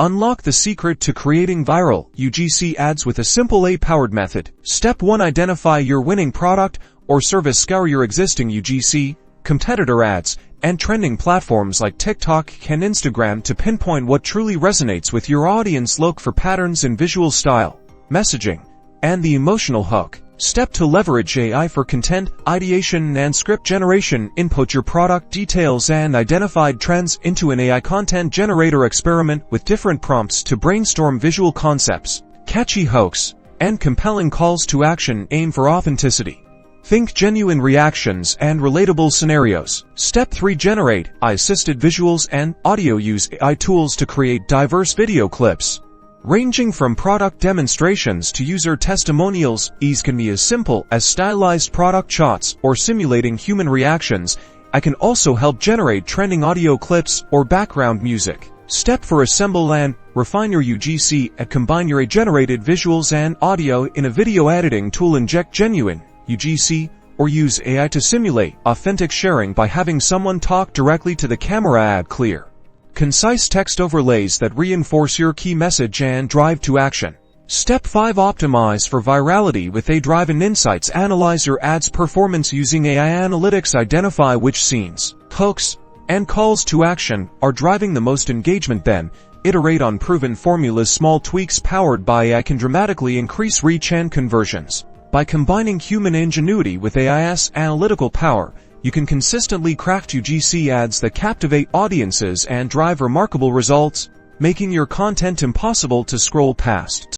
Unlock the secret to creating viral UGC ads with a simple AI-powered method. Step 1. Identify your winning product or service. Scour your existing UGC, competitor ads, and trending platforms like TikTok and Instagram to pinpoint what truly resonates with your audience. Look for patterns in visual style, messaging, and the emotional hook. Step 2. Leverage AI for content ideation and script generation. Input your product details and identified trends into an AI content generator. Experiment with different prompts to brainstorm visual concepts, catchy hooks, and compelling calls to action. Aim for authenticity. Think genuine reactions and relatable scenarios. Step 3. Generate AI-assisted visuals and audio. Use AI tools to create diverse video clips, ranging from product demonstrations to user testimonials. These can be as simple as stylized product shots or simulating human reactions. I can also help generate trending audio clips or background music. Step 4. Assemble and refine your UGC and combine your AI-generated visuals and audio in a video editing tool. Inject genuine UGC or use AI to simulate authentic sharing by having someone talk directly to the camera. Add clear, concise text overlays that reinforce your key message and drive to action. Step 5. Optimize for virality with AI-driven insights. Analyze your ad's performance using AI analytics. Identify which scenes, hooks, and calls to action are driving the most engagement. Then, iterate on proven formulas. Small tweaks powered by AI can dramatically increase reach and conversions. By combining human ingenuity with AI's analytical power, you can consistently craft UGC ads that captivate audiences and drive remarkable results, making your content impossible to scroll past.